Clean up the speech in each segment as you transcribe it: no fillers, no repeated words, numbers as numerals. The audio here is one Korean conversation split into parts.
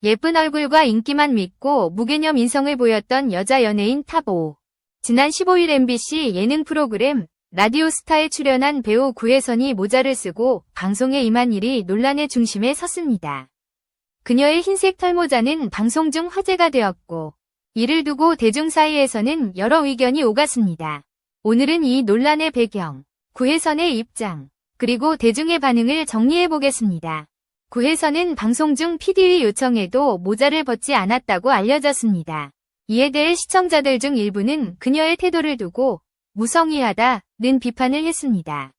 예쁜 얼굴과 인기만 믿고 무개념 인성을 보였던 여자 연예인 탑5. 지난 15일 MBC 예능 프로그램 라디오스타에 출연한 배우 구혜선이 모자를 쓰고 방송에 임한 일이 논란의 중심에 섰습니다. 그녀의 흰색 털모자는 방송 중 화제가 되었고 이를 두고 대중 사이에서는 여러 의견이 오갔습니다. 오늘은 이 논란의 배경, 구혜선의 입장, 그리고 대중의 반응을 정리해보겠습니다. 구혜선은 방송 중 PD의 요청에도 모자를 벗지 않았다고 알려졌습니다. 이에 대해 시청자들 중 일부는 그녀의 태도를 두고 무성의하다는 비판을 했습니다.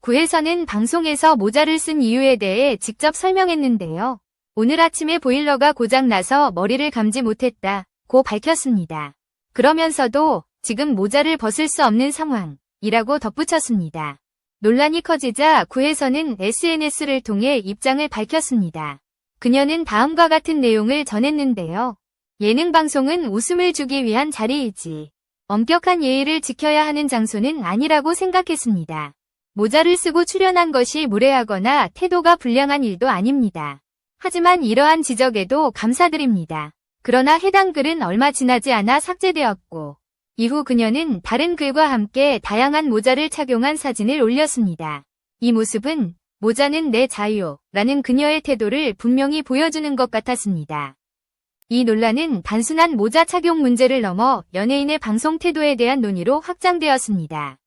구혜선은 방송에서 모자를 쓴 이유에 대해 직접 설명했는데요. 오늘 아침에 보일러가 고장나서 머리를 감지 못했다고 밝혔습니다. 그러면서도 지금 모자를 벗을 수 없는 상황이라고 덧붙였습니다. 논란이 커지자 구혜선은 SNS를 통해 입장을 밝혔습니다. 그녀는 다음과 같은 내용을 전했는데요. 예능 방송은 웃음을 주기 위한 자리이지 엄격한 예의를 지켜야 하는 장소는 아니라고 생각했습니다. 모자를 쓰고 출연한 것이 무례하거나 태도가 불량한 일도 아닙니다. 하지만 이러한 지적에도 감사드립니다. 그러나 해당 글은 얼마 지나지 않아 삭제되었고 이후 그녀는 다른 글과 함께 다양한 모자를 착용한 사진을 올렸습니다. 이 모습은 모자는 내 자유라는 그녀의 태도를 분명히 보여주는 것 같았습니다. 이 논란은 단순한 모자 착용 문제를 넘어 연예인의 방송 태도에 대한 논의로 확장되었습니다.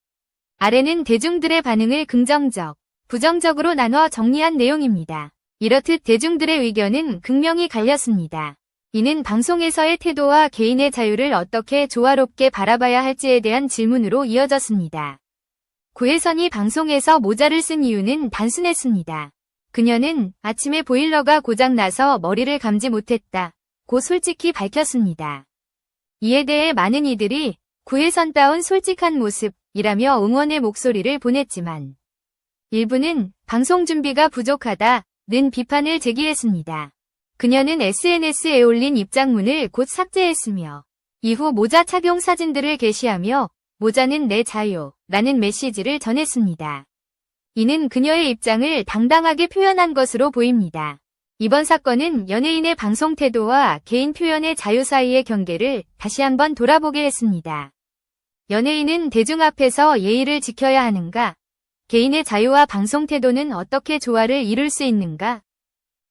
아래는 대중들의 반응을 긍정적, 부정적으로 나눠 정리한 내용입니다. 이렇듯 대중들의 의견은 극명히 갈렸습니다. 이는 방송에서의 태도와 개인의 자유를 어떻게 조화롭게 바라봐야 할지에 대한 질문으로 이어졌습니다. 구혜선이 방송에서 모자를 쓴 이유는 단순했습니다. 그녀는 아침에 보일러가 고장나서 머리를 감지 못했다고 솔직히 밝혔습니다. 이에 대해 많은 이들이 구혜선다운 솔직한 모습이라며 응원의 목소리를 보냈지만 일부는 방송 준비가 부족하다는 비판을 제기했습니다. 그녀는 SNS에 올린 입장문을 곧 삭제했으며 이후 모자 착용 사진들을 게시하며 모자는 내 자유라는 메시지를 전했습니다. 이는 그녀의 입장을 당당하게 표현한 것으로 보입니다. 이번 사건은 연예인의 방송 태도와 개인 표현의 자유 사이의 경계를 다시 한번 돌아보게 했습니다. 연예인은 대중 앞에서 예의를 지켜야 하는가? 개인의 자유와 방송 태도는 어떻게 조화를 이룰 수 있는가?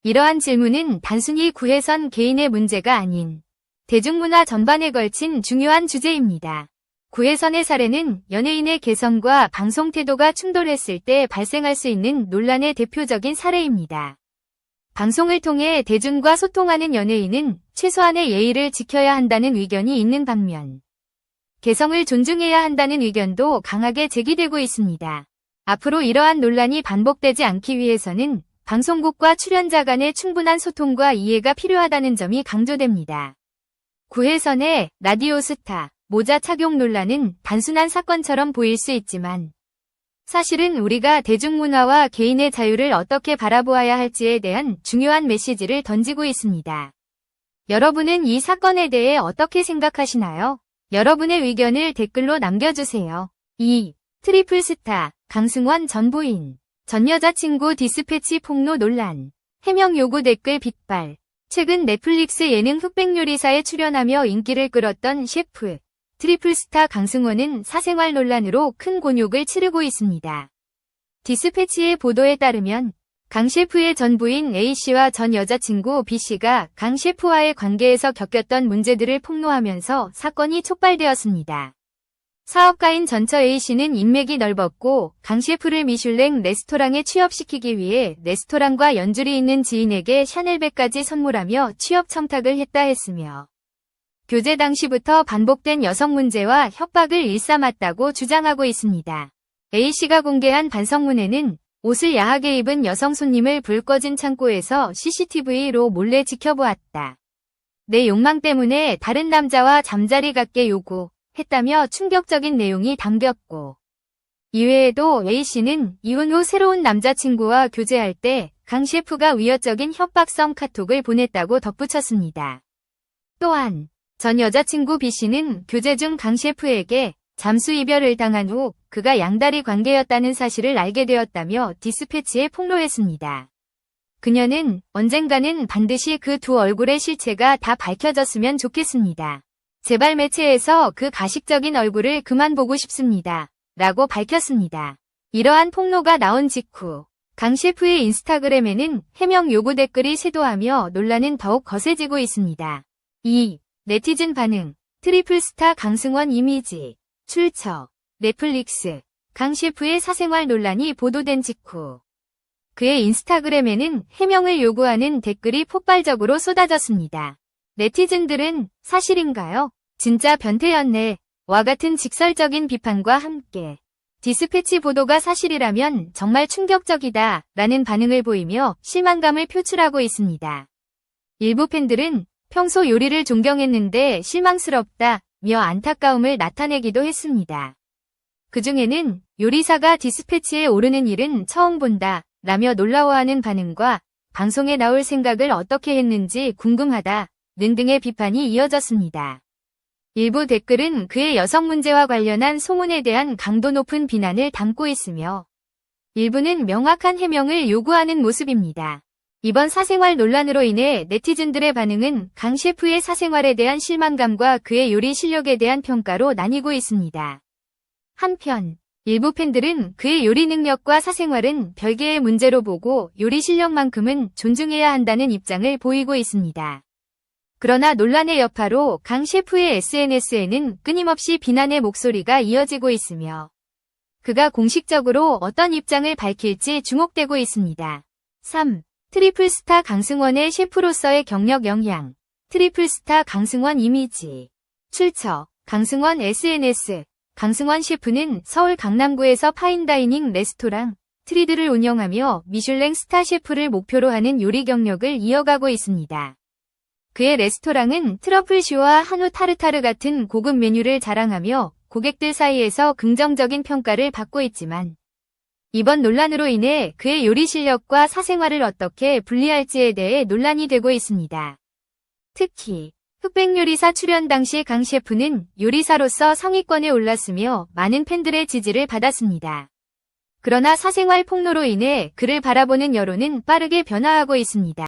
이러한 질문은 단순히 구혜선 개인의 문제가 아닌 대중문화 전반에 걸친 중요한 주제입니다. 구혜선의 사례는 연예인의 개성과 방송 태도가 충돌했을 때 발생할 수 있는 논란의 대표적인 사례입니다. 방송을 통해 대중과 소통하는 연예인은 최소한의 예의를 지켜야 한다는 의견이 있는 반면 개성을 존중해야 한다는 의견도 강하게 제기되고 있습니다. 앞으로 이러한 논란이 반복되지 않기 위해서는 방송국과 출연자 간의 충분한 소통과 이해가 필요하다는 점이 강조됩니다. 구혜선의 라디오스타 모자 착용 논란은 단순한 사건처럼 보일 수 있지만 사실은 우리가 대중문화와 개인의 자유를 어떻게 바라보아야 할지에 대한 중요한 메시지를 던지고 있습니다. 여러분은 이 사건에 대해 어떻게 생각하시나요? 여러분의 의견을 댓글로 남겨주세요. 2. 트리플스타 강승원 전 부인 전 여자친구 디스패치 폭로 논란. 해명 요구 댓글 빗발. 최근 넷플릭스 예능 흑백요리사에 출연하며 인기를 끌었던 셰프 트리플스타 강승원은 사생활 논란으로 큰 곤욕을 치르고 있습니다. 디스패치의 보도에 따르면 강 셰프의 전 부인 A씨와 전 여자친구 B씨가 강 셰프와의 관계에서 겪었던 문제들을 폭로하면서 사건이 촉발되었습니다. 사업가인 전처 A씨는 인맥이 넓었고 강 셰프를 미슐랭 레스토랑에 취업시키기 위해 레스토랑과 연줄이 있는 지인에게 샤넬백까지 선물하며 취업 청탁을 했다 했으며 교제 당시부터 반복된 여성 문제와 협박을 일삼았다고 주장하고 있습니다. A씨가 공개한 반성문에는 옷을 야하게 입은 여성 손님을 불 꺼진 창고에서 CCTV로 몰래 지켜보았다. 내 욕망 때문에 다른 남자와 잠자리 갖게 요구했다며 충격적인 내용이 담겼고 이외에도 A씨는 이혼 후 새로운 남자친구와 교제할 때 강 셰프가 위협적인 협박성 카톡을 보냈다고 덧붙였습니다. 또한 전 여자친구 B씨는 교제 중 강 셰프에게 잠수 이별을 당한 후 그가 양다리 관계였다는 사실을 알게 되었다며 디스패치에 폭로했습니다. 그녀는 언젠가는 반드시 그 두 얼굴의 실체가 다 밝혀졌으면 좋겠습니다. 재발 매체에서 그 가식적인 얼굴을 그만 보고 싶습니다. 라고 밝혔습니다. 이러한 폭로가 나온 직후 강 셰프의 인스타그램에는 해명 요구 댓글이 쇄도하며 논란은 더욱 거세지고 있습니다. 2. 네티즌 반응. 트리플스타 강승원 이미지. 출처. 넷플릭스. 강 셰프의 사생활 논란이 보도된 직후 그의 인스타그램에는 해명을 요구하는 댓글이 폭발적으로 쏟아졌습니다. 네티즌들은 사실인가요? 진짜 변태였네. 와 같은 직설적인 비판과 함께 디스패치 보도가 사실이라면 정말 충격적이다 라는 반응을 보이며 실망감을 표출하고 있습니다. 일부 팬들은 평소 요리를 존경했는데 실망스럽다 며 안타까움을 나타내기도 했습니다. 그 중에는 요리사가 디스패치에 오르는 일은 처음 본다 라며 놀라워하는 반응과 방송에 나올 생각을 어떻게 했는지 궁금하다 등등의 비판이 이어졌습니다. 일부 댓글은 그의 여성 문제와 관련한 소문에 대한 강도 높은 비난을 담고 있으며 일부는 명확한 해명을 요구하는 모습입니다. 이번 사생활 논란으로 인해 네티즌들의 반응은 강 셰프의 사생활에 대한 실망감과 그의 요리 실력에 대한 평가로 나뉘고 있습니다. 한편 일부 팬들은 그의 요리 능력과 사생활은 별개의 문제로 보고 요리 실력만큼은 존중해야 한다는 입장을 보이고 있습니다. 그러나 논란의 여파로 강 셰프의 SNS에는 끊임없이 비난의 목소리가 이어지고 있으며 그가 공식적으로 어떤 입장을 밝힐지 주목되고 있습니다. 3. 트리플스타 강승원의 셰프로서의 경력 영향. 트리플스타 강승원 이미지. 출처. 강승원 SNS. 강승원 셰프는 서울 강남구에서 파인다이닝 레스토랑 트리드를 운영하며 미슐랭 스타 셰프를 목표로 하는 요리 경력을 이어가고 있습니다. 그의 레스토랑은 트러플쇼와 한우 타르타르 같은 고급 메뉴를 자랑하며 고객들 사이에서 긍정적인 평가를 받고 있지만 이번 논란으로 인해 그의 요리 실력과 사생활을 어떻게 분리할지에 대해 논란이 되고 있습니다. 특히 흑백요리사 출연 당시 강 셰프는 요리사로서 상위권에 올랐으며 많은 팬들의 지지를 받았습니다. 그러나 사생활 폭로로 인해 그를 바라보는 여론은 빠르게 변화하고 있습니다.